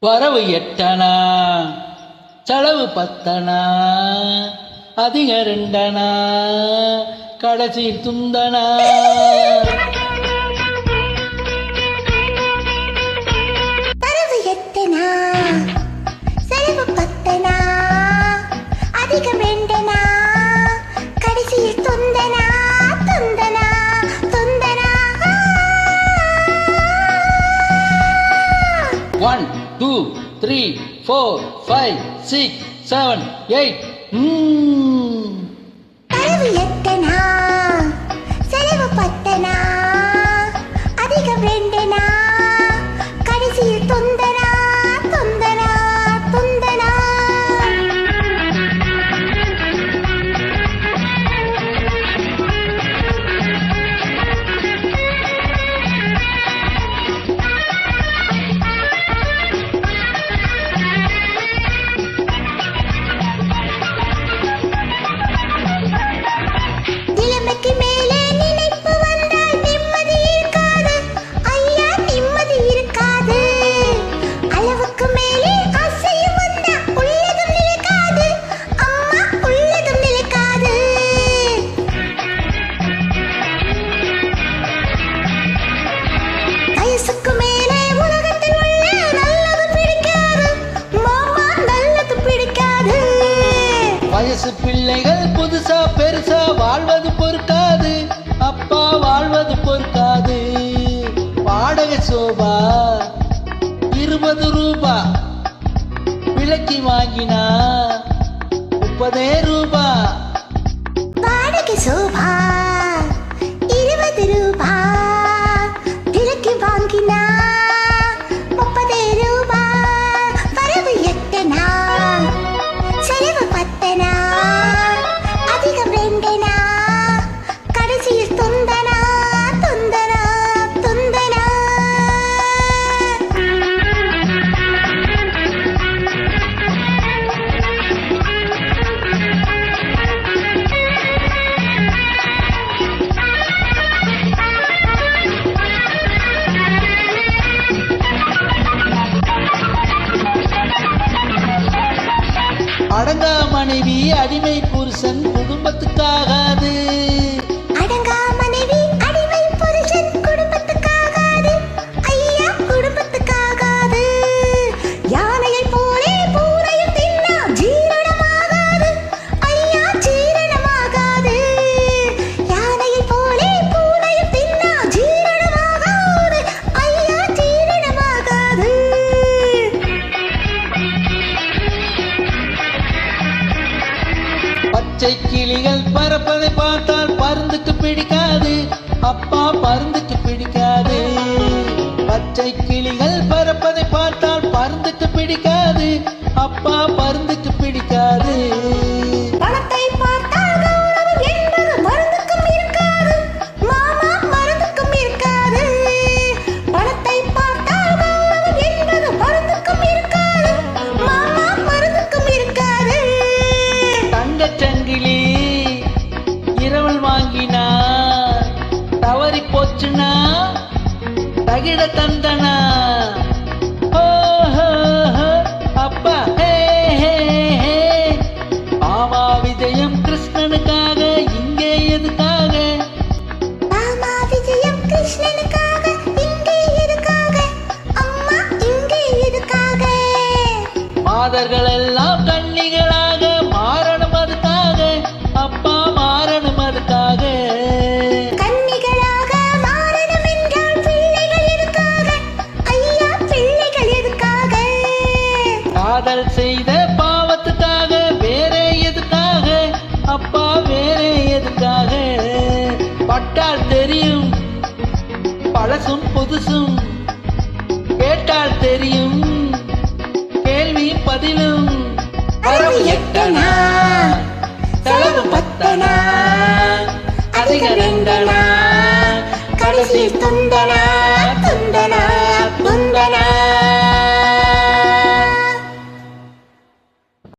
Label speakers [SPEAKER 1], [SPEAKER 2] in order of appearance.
[SPEAKER 1] வரவு 8 செலவு 10 அதிக 2 கடைசி துந்தனா.
[SPEAKER 2] வரவு 8 செலவு 10 அதிக 2 கடைசியில் துந்தனா துந்தனா துந்தனா.
[SPEAKER 1] 1 2 3 4 5 6 7 8.
[SPEAKER 2] வரவு 8 செலவு 10 அதிகம் 2 கடைசியில் துந்தனா துந்தனா துந்தனா. நிலைமைக்கு மேலே நினைப்பு வந்தால் நிம்மதி இருக்காது ஐயா, நிம்மதி இருக்காது. அளவுக்கு மேலே ஆசையும் வந்தா உள்ளதும் நிலைக்காது அம்மா, உள்ளதும் நிலைக்காது. வயசுக்கு மேலே உலகத்தில் உள்ள நல்லது பிடிக்காது மாமா, நல்லது பிடிக்காது.
[SPEAKER 1] வயசு பிள்ளைகள் புதுசா பெருசா வாழ்வது பொறுக்காது அப்பா, வாழ்வது பொறுக்காது. வாடகை சோபா 20 ரூபா, விலைக்கு வாங்கினா 30 ரூபா.
[SPEAKER 2] வாடகை சோபா 20 ரூபா, விலைக்கு வாங்கினா 30 ரூபா. வரவு 8 செலவு 10 அதிகம் 2 கடைசியில் துந்தனா துந்தனா துந்தனா.
[SPEAKER 1] அடங்கா மனைவி அடிமை புருஷன் குடும்பத்துக்காகாது.
[SPEAKER 2] அடங்கா மனைவி அடிமை புருஷன் குடும்பத்துக்காகாது ஐயா, குடும்பத்துக்காகாது. யானையை போலே பூனையும் தின்னா ஜீரணமாகாது ஐயா, ஜீரணமாகாது. யானையை போலே பூனையும் தின்னா ஜீரணமாகாது ஐயா, ஜீரணமாகாது.
[SPEAKER 1] பச்சை கிளிகள் பறப்பதை பார்த்தால் பருந்துக்கு பிடிக்காது அப்பா, பருந்துக்கு பிடிக்காது. பச்சை கிளிகள் பறப்பதை பார்த்தால் பருந்துக்கு பிடிக்காது அப்பா, பருந்துக்கு பிடிக்காது.
[SPEAKER 2] பணத்தை பார்த்தால் கௌரவம் என்பது மருந்துக்கும் இருக்காது மாமா, மருந்துக்கும் இருக்காது. பணத்தை பார்த்தால் கௌரவம் என்பது மருந்துக்கும் இருக்காது மாமா, மருந்துக்கும் இருக்காது.
[SPEAKER 1] தங்கச் சங்கிலி இரவல் வாங்கினா தவறி போச்சுனா தகிட தந்தனா. ஓ ஹோ ஹோ, அப்பா ஹே ஹே ஹே. மாமா விஜயம் கிருஷ்ணனுக்காக இங்கே எதுக்காக?
[SPEAKER 2] மாமா விஜயம் கிருஷ்ணனுக்காக இங்கே எதுக்காக அம்மா, இங்கே எதுக்காக?
[SPEAKER 1] மாதர்கள் எல்லாம் கன்னிகளாக மாறணும் அதுக்காக அப்பா, மாறணும் அதுக்காக.
[SPEAKER 2] கன்னிகளாக மாறணும் என்றால் பிள்ளைகள் எதுக்காக ஐயா, பிள்ளைகள் எதுக்காக?
[SPEAKER 1] காதல் செய்த பாவத்துக்காக வேறே எதுக்காக அப்பா, வேறே எதுக்காக? பட்டால் தெரியும் பழசும் புதுசும், கேட்டால் தெரியும் கேள்வியும் பதிலும். வரவு 8 செலவு 10 அதிக 2 கடைசி துந்தனா